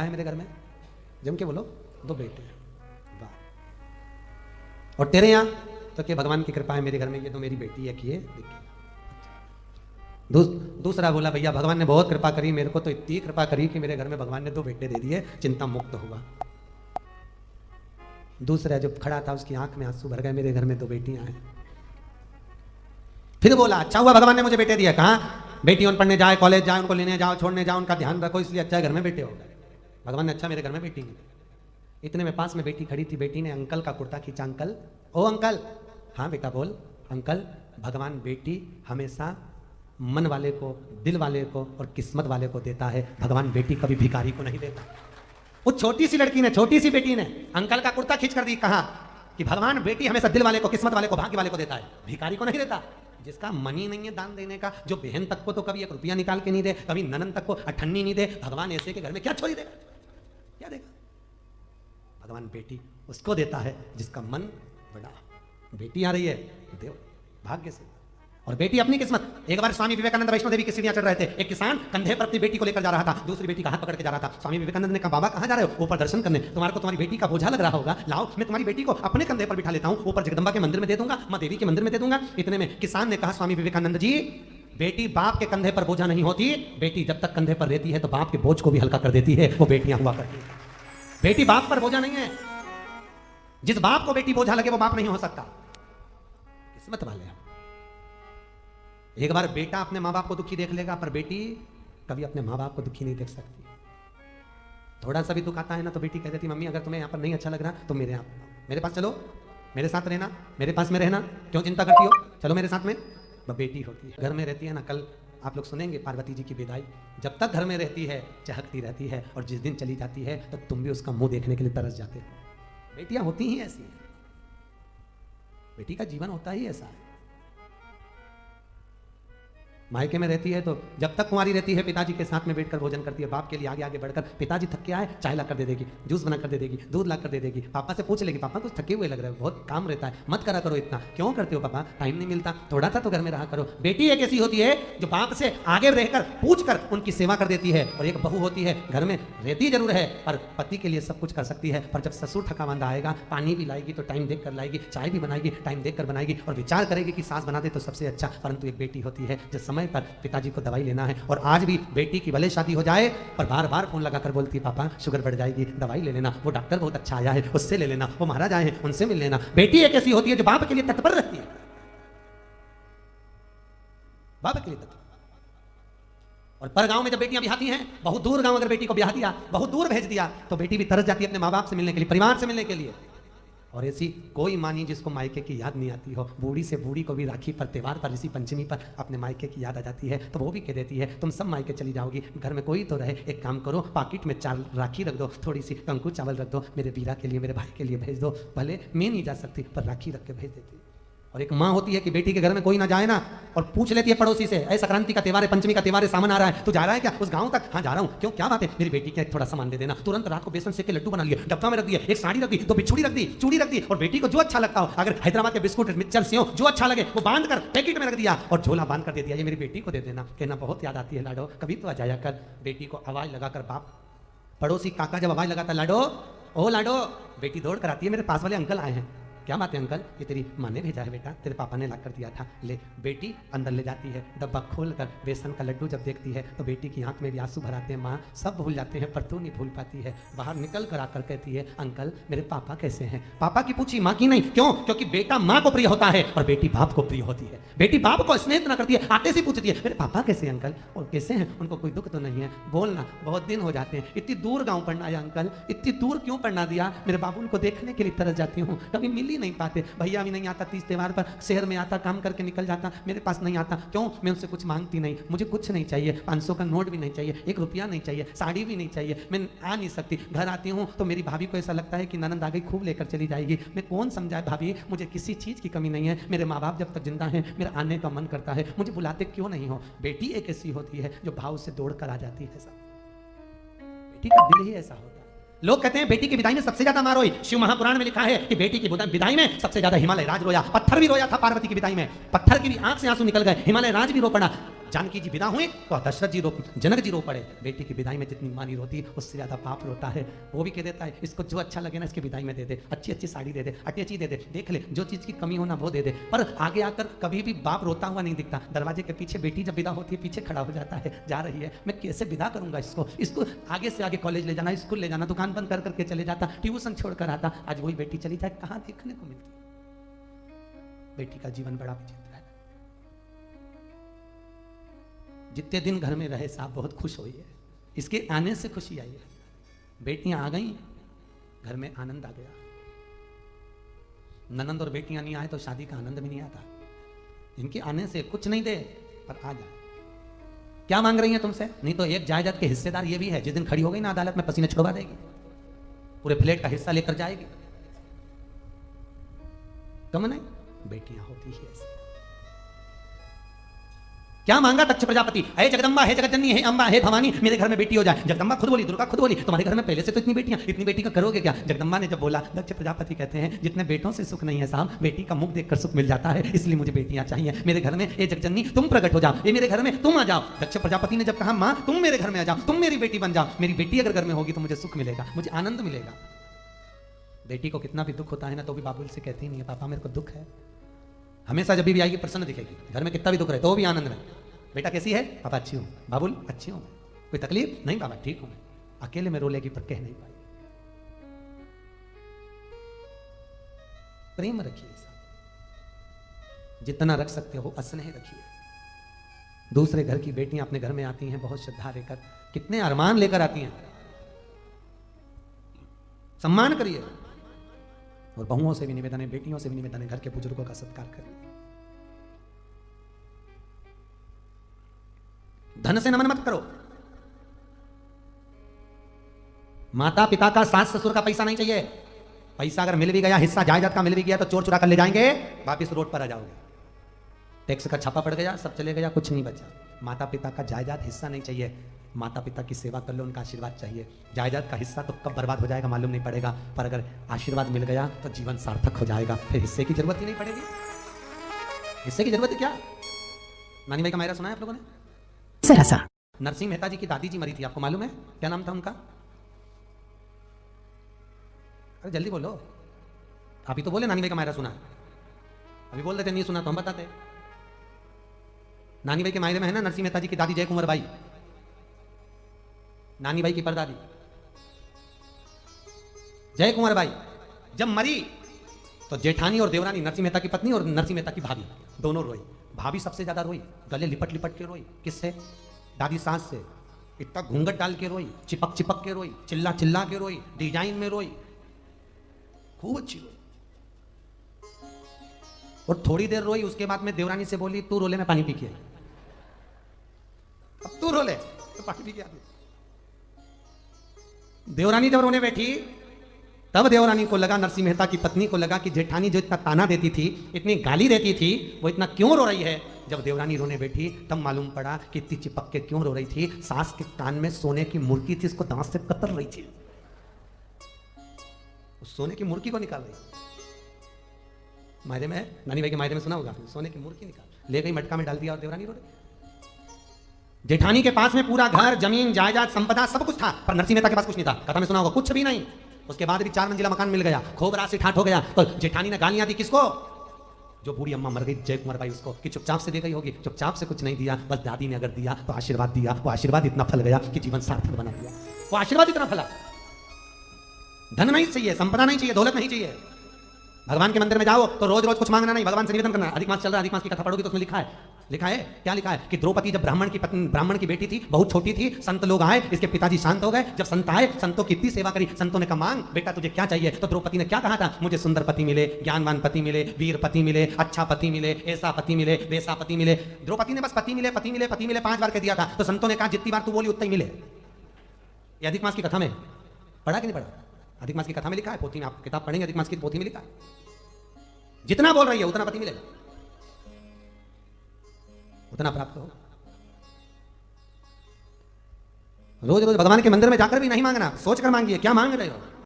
है मेरे घर में? जम के बोलो, 2 बेटे हैं। वाह। और तेरे यहाँ? तो कि भगवान की कृपा है मेरे घर में, ये तो मेरी बेटी है कि ये देखिए। दूसरा बोला भैया भगवान ने बहुत कृपा करी मेरे को, तो इतनी कृपा करी कि मेरे घर में भगवान ने 2 बेटे दे दिए, चिंता मुक्त हुआ। दूसरा जो खड़ा था उसकी आंख में आंसू भर गए, मेरे घर में 2 बेटियां हैं। फिर बोला अच्छा हुआ भगवान ने मुझे बेटे दिया। कहाँ? बेटियों पढ़ने जाए, कॉलेज जाए, उनको लेने जाओ, छोड़ने जाओ, उनका ध्यान रखो, इसलिए अच्छा घर में बेटे हो गए। भगवान ने अच्छा मेरे घर में बेटी दी। इतने में पास में बेटी खड़ी थी, बेटी ने अंकल का कुर्ता खींचा। अंकल, ओ अंकल। हाँ बेटा बोल। अंकल, भगवान बेटी हमेशा मन वाले को, दिल वाले को और किस्मत वाले को देता है, भगवान बेटी कभी भिखारी को नहीं देता। उस छोटी सी लड़की ने, छोटी सी बेटी ने अंकल का कुर्ता खींच कर दी, कहा कि भगवान बेटी हमेशा दिल वाले को, किस्मत वाले को, भाग्य वाले को देता है, भिखारी को नहीं देता। जिसका मन ही नहीं है दान देने का, जो बहन तक को तो कभी 1 रुपया निकाल के नहीं दे, कभी ननन तक को अठन्नी नहीं दे, भगवान ऐसे के घर में क्या छोड़ी देगा? क्या देगा? भगवान बेटी उसको देता है जिसका मन बड़ा। बेटी आ रही है, देव भाग्य से। और बेटी अपनी किस्मत। एक बार स्वामी विवेकानंद वैष्णो देवी की सीढ़ियां चढ़ रहे थे, एक किसान कंधे पर अपनी बेटी को लेकर जा रहा था, दूसरी बेटी का हाथ पकड़ के जा रहा था। स्वामी विवेकानंद ने कहा बाबा कहां जा रहे हो? ऊपर दर्शन करने। तुम्हारे को तुम्हारी बेटी का बोझा लग रहा होगा, लाओ मैं तुम्हारी बेटी को अपने कंधे पर बिठा लेता हूं, ऊपर जगदंबा के मंदिर में दे दूंगा, मां देवी के मंदिर में दे दूंगा। इतने में किसान ने कहा स्वामी विवेकानंद जी, बेटी बाप के कंधे पर बोझा नहीं होती, बेटी जब तक कंधे पर रहती है तो बाप के बोझ को भी हल्का कर देती है, वो बेटियां हुआ करती है। बेटी बाप पर बोझा नहीं है। जिस बाप को बेटी बोझा लगे वो बाप नहीं हो सकता। किस्मत वाले हैं। एक बार बेटा अपने माँ बाप को दुखी देख लेगा, पर बेटी कभी अपने माँ बाप को दुखी नहीं देख सकती। थोड़ा सा भी दुख आता है ना तो बेटी कह देती मम्मी अगर तुम्हें यहाँ पर नहीं अच्छा लग रहा तो मेरे पास चलो, मेरे साथ रहना, मेरे पास में रहना, क्यों चिंता करती हो, चलो मेरे साथ में। बेटी होती है, घर में रहती है ना। कल आप लोग सुनेंगे पार्वती जी की विदाई। जब तक घर में रहती है चहकती रहती है, और जिस दिन चली जाती है तब तुम भी उसका मुंह देखने के लिए तरस जाते हो। बेटियां होती ही ऐसी हैं, बेटी का जीवन होता ही ऐसा है। मायके में रहती है तो जब तक कुंवारी रहती है पिताजी के साथ में बैठकर भोजन करती है, बाप के लिए आगे आगे बढ़कर, पिताजी थक के आए चाय ला कर दे देगी, जूस बना कर दे देगी, दूध ला कर दे देगी। पापा से पूछ लेगी पापा कुछ थके हुए लग रहे हो, बहुत काम रहता है, मत करा करो इतना, क्यों करते हो पापा, टाइम नहीं मिलता, थोड़ा सा तो घर में रहा करो। बेटी एक ऐसी होती है जो बाप से आगे रहकर पूछ कर उनकी सेवा कर देती है। और एक बहू होती है घर में रहती जरूर है पर पति के लिए सब कुछ कर सकती है, पर जब ससुर थका मांदा आएगा पानी भी लाएगी तो टाइम देख कर लाएगी, चाय भी बनाएगी टाइम देख कर बनाएगी, और विचार करेगी कि सास बना दे तो सबसे अच्छा। परंतु एक बेटी होती है जो समय पर पिताजी को दवाई लेना है, और आज भी बेटी की भले शादी हो जाए पर बार बार फोन लगाकर बोलती है पापा शुगर बढ़ जाएगी, दवाई ले लेना, वो डॉक्टर बहुत अच्छा आया है उससे ले लेना, वो महाराज आए हैं उनसे मिल लेना। बेटी एक ऐसी होती है जो बाप के लिए तत्पर रहती है, बाप के लिए तत्पर। और पर गांव में जब बेटियां ब्याहती हैं, बहुत दूर गांव अगर बेटी को ब्याह दिया, बहुत दूर भेज दिया, तो बेटी भी तरस जाती है अपने माँ बाप से मिलने के लिए, परिवार से मिलने के लिए। और ऐसी कोई माँ नहीं जिसको मायके की याद नहीं आती हो। बूढ़ी से बूढ़ी को भी राखी पर, त्योहार पर, ऋषि पंचमी पर अपने मायके की याद आ जाती है, तो वो भी कह देती है तुम सब मायके चली जाओगी, घर में कोई तो रहे, एक काम करो पाकिट में 4 राखी रख दो, थोड़ी सी कंकु चावल रख दो, मेरे बीरा के लिए, मेरे भाई के लिए भेज दो, भले मैं नहीं जा सकती पर राखी रख के भेज देती। और एक माँ होती है कि बेटी के घर में कोई ना जाए ना, और पूछ लेती है पड़ोसी से, ऐ संक्रांति का त्योहार है, पंचमी का त्योहार है, सामान आ रहा है, तू जा रहा है क्या उस गांव तक? हाँ जा रहा हूँ। क्यों, क्या बात है? मेरी बेटी के थोड़ा सामान दे देना। तुरंत रात को बेसन सेक के लड्डू बना लिए, डब्बा में रख दिए, एक साड़ी रख दी, 2 बिछुड़ी रख दी, चूड़ी रख दी, और बेटी को जो अच्छा लगता हो, अगर हैदराबाद के बिस्कुट, मिक्सचर, सेव जो अच्छा लगे वो बांध कर पैकेट में रख दिया और झोला बांध कर दे दिया, ये मेरी बेटी को दे देना। कहना बहुत याद आती है लाडो, कभी तो आ जाया कर। बेटी को आवाज लगाकर बाप, पड़ोसी काका जब आवाज लगाता लाडो, ओ लाडो, बेटी दौड़ कर आती है, मेरे पास वाले अंकल आए हैं। क्या बात है अंकल? ये तेरी माँ ने भेजा है बेटा, तेरे पापा ने ला कर दिया था, ले। बेटी अंदर ले जाती है, डब्बा खोलकर बेसन का लड्डू जब देखती है तो बेटी की आंख में भी आंसू भर आते हैं। माँ सब भूल जाते हैं पर तू नहीं भूल पाती है। बाहर निकल कर आकर कहती है अंकल मेरे पापा कैसे हैं? पापा की पूछी, माँ की नहीं। क्यों? क्योंकि बेटा माँ को प्रिय होता है और बेटी बाप को प्रिय होती है। बेटी बाप को स्नेह न करती है, आते से पूछती है मेरे पापा कैसे हैं अंकल, और कैसे हैं, उनको कोई दुख तो नहीं है, बोलना, बहुत दिन हो जाते हैं, इतनी दूर गाँव पढ़ना है अंकल, इतनी दूर क्यों पढ़ना दिया, मेरे बाबू को देखने के लिए तरस जाती हूँ, कभी मिल ही नहीं पाते, भैया भी नहीं आता, 30 त्योहार पर शहर में आता, काम करके निकल जाता, मेरे पास नहीं आता। क्यों? मैं उनसे कुछ मांगती नहीं, मुझे कुछ नहीं चाहिए, 500 का नोट भी नहीं चाहिए, 1 रुपया नहीं चाहिए, साड़ी भी नहीं चाहिए, मैं आ नहीं सकती। घर आती हूँ तो मेरी भाभी को ऐसा लगता है कि ननंद आ गई, खूब लेकर चली जाएगी। मैं कौन समझाए भाभी, मुझे किसी चीज़ की कमी नहीं है, मेरे माँ बाप जब तक जिंदा हैं मेरा आने का मन करता है, मुझे बुलाते क्यों नहीं हो। बेटी एक ऐसी होती है जो भाव से दौड़ कर आ जाती है। बेटी का दिल ही ऐसा होता है। लोग कहते हैं बेटी की विदाई में सबसे ज्यादा मार रोई। शिव महापुराण में लिखा है कि बेटी की विदाई में सबसे ज्यादा हिमालय राज रोया। पत्थर भी रोया था पार्वती की विदाई में, पत्थर की भी आंख से आंसू निकल गए, हिमालय राज भी रो पड़ा। जानकी जी विदा हुए तो दशरथ जी रो, जनक जी रो पड़े। बेटी की विदाई में जितनी मानी रोती है उससे ज्यादा बाप रोता है। वो भी कह देता है इसको जो अच्छा लगे ना इसकी विदाई में दे दे, अच्छी अच्छी साड़ी दे दे, अच्छी दे दे, देख ले जो चीज की कमी हो ना वो दे दे। पर आगे आकर कभी भी बाप रोता हुआ नहीं दिखता। दरवाजे के पीछे बेटी जब विदा होती है पीछे खड़ा हो जाता है, जा रही है, मैं कैसे विदा करूंगा इसको आगे से आगे कॉलेज ले जाना, स्कूल ले जाना, दुकान बंद कर करके चले जाता, ट्यूशन छोड़ कर आता। आज वही बेटी चली जाए, कहां देखने को मिलती। बेटी का जीवन बड़ा विचित्र है। जितने दिन घर में रहे साहब बहुत खुश हुई है, इसके आने से खुशी आई है। बेटियां आ गई, घर में आनंद आ गया। ननंद और बेटियां नहीं आए तो शादी का आनंद भी नहीं आता। इनके आने से कुछ नहीं दे पर आ जाए। क्या मांग रही हैं तुमसे? नहीं तो एक जायदाद के हिस्सेदार ये भी है, जिस दिन खड़ी हो गई ना अदालत में पसीने छुड़वा देगी, पूरे फ्लैट का हिस्सा लेकर जाएगी। कम नहीं, बेटियां होती है ऐसी। क्या मांगा दक्ष प्रजापति? हे जगदम्बा, हे जगज्जननी, हे अम्बा, हे भवानी, मेरे घर में बेटी हो जाए। जगदम्बा खुद बोली, दुर्गा खुद बोली, तुम्हारे घर में पहले से तो इतनी बेटियां, इतनी बेटी का करोगे क्या? जगदम्बा ने जब बोला, दक्ष प्रजापति कहते हैं जितने बेटों से सुख नहीं है साहब, बेटी का मुख देखकर सुख मिल जाता है, इसलिए मुझे बेटियां चाहिए। मेरे घर में हे जगजननी तुम प्रकट हो जाओ, ये मेरे घर में तुम आ जाओ। दक्ष प्रजापति ने जब कहा मां तुम मेरे घर में आ जाओ, तुम मेरी बेटी बन जाओ, मेरी बेटी अगर घर में होगी तो मुझे सुख मिलेगा, मुझे आनंद मिलेगा। बेटी को कितना भी दुख होता है ना तो भी बाबुल से कहती नहीं है पापा मेरे को दुख है। हमेशा जब भी आएगी प्रसन्न दिखेगी, घर में कितना भी दुख रहे तो भी आनंद में। बेटा कैसी है? पापा अच्छी हूं। बाबुल अच्छी हूं। कोई तकलीफ? नहीं बाबा ठीक हूं। अकेले में रो लेगी पर कह नहीं पाई। प्रेम रखिए, जितना रख सकते हो स्नेह रखिए। दूसरे घर की बेटियां अपने घर में आती हैं बहुत श्रद्धा लेकर, कितने अरमान लेकर आती हैं। सम्मान करिए। और बहुओं से भी निवेदन है, बेटियों से भी निवेदन है, घर के बुजुर्गों का सत्कार करिए। धन से नमन मत करो। माता पिता का, सास ससुर का पैसा नहीं चाहिए। पैसा अगर मिल भी गया, हिस्सा जायदाद का मिल भी गया तो चोर चुरा कर ले जाएंगे, वापिस रोड पर आ जाओगे। टैक्स का छापा पड़ गया, सब चले गया, कुछ नहीं बचा। माता पिता का जायदाद हिस्सा नहीं चाहिए। माता पिता की सेवा कर लो, उनका आशीर्वाद चाहिए। जायदाद का हिस्सा तो कब बर्बाद हो जाएगा मालूम नहीं पड़ेगा, पर अगर आशीर्वाद मिल गया तो जीवन सार्थक हो जाएगा, फिर हिस्से की जरूरत ही नहीं पड़ेगी। हिस्से की जरूरत क्या? नानी भाई का मायरा सुना है आप लोगों ने? नरसिंह मेहता जी की दादी जी मरी थी, आपको मालूम है? क्या नाम था उनका? अरे जल्दी बोलो। आप ही तो बोले नानी भाई का मायरा सुना। अभी बोल देते नहीं सुना तो हम बताते। नानी भाई के मायरे में है ना नरसिंह मेहता जी की दादी जय कुंवर बाई, नानी भाई की परदादी जय कुंवर बाई। जब मरी तो जेठानी और देवरानी, नरसिंह मेहता की पत्नी और नरसिंह मेहता की भाभी, दोनों रोई। भाभी सबसे ज्यादा रोई, गले लिपट लिपट के रोई। किससे? दादी सास से। इतना घूंघट डाल के रोई, चिपक चिपक के रोई, चिल्ला चिल्ला के रोई, डिजाइन में रोई, खूब अच्छी रोई। और थोड़ी देर रोई, उसके बाद में देवरानी से बोली तू रोले मैं पानी पी के आई। अब तू रोले तो पानी पी के आती। देवरानी जब रोने बैठी तब देवरानी को लगा, नरसिंह मेहता की पत्नी को लगा कि जेठानी जो इतना ताना देती थी, इतनी गाली देती थी, वो इतना क्यों रो रही है। जब देवरानी रोने बैठी तब मालूम पड़ा कि इतनी चिपक के क्यों रो रही थी। सास के कान में सोने की मुर्की थी, इसको दांत से कतर रही थी। उस सोने की मुर्की को निकाल रही। मायरे में, नानी भाई के मायरे में सुना होगा, सोने की मुर्की निकाल ले गई, मटका में डाल दिया और देवरानी रो रही। जेठानी के पास में पूरा घर, जमीन, जायदाद, संपदा सब कुछ था, पर नरसिंह मेहता के पास कुछ नहीं था। कथा में सुना होगा, कुछ भी नहीं। उसके बाद भी 4 मंजिला मकान मिल गया, खूब राशि ठाट हो गया। तो जेठानी ने गालियां दी किसको? जो बूढ़ी अम्मा मर गई जय कुंवर बाई, उसको, कि चुपचाप से दे गई होगी। चुपचाप से कुछ नहीं दिया, बस दादी ने अगर दिया तो आशीर्वाद दिया। वो आशीर्वाद इतना फल गया कि जीवन सार्थक बना दिया। वो आशीर्वाद इतना फला। धन नहीं चाहिए, संपदा नहीं चाहिए, दौलत नहीं चाहिए। भगवान के मंदिर में जाओ तो रोज रोज कुछ मांगना नहीं, भगवान से निवेदन करना। अधिक मास चल रहा है, अधिक मास की कथा पढ़ोगी तो उसमें लिखा है क्या लिखा है कि द्रौपदी जब ब्राह्मण की बेटी थी, बहुत छोटी थी, संत लोग आए, इसके पिताजी शांत हो गए। जब संत आए, संतों की इतनी सेवा करी, संतों ने कहा मांग बेटा तुझे क्या चाहिए। तो द्रौपदी ने क्या कहा था? मुझे सुंदर पति मिले, ज्ञानवान पति मिले, वीर पति मिले, अच्छा पति मिले, ऐसा पति मिले, वैसा पति मिले। द्रौपदी ने बस पति मिले पति मिले पति मिले 5 बार कह दिया था। तो संतों ने कहा जितनी बार तू बोली उतना ही मिले। ये अधिक मास की कथा में पढ़ा कि नहीं पढ़ा? अधिक मास की कथा में लिखा है, पोथी में। आप किताब पढ़ेंगे अधिक मास की पोथी में लिखा है, जितना बोल रही है उतना पति मिलेगा, उतना प्राप्त हो। रोज रोज भगवान के मंदिर में जाकर भी नहीं मांगना, सोच कर मांगिए क्या मांग रहे हो।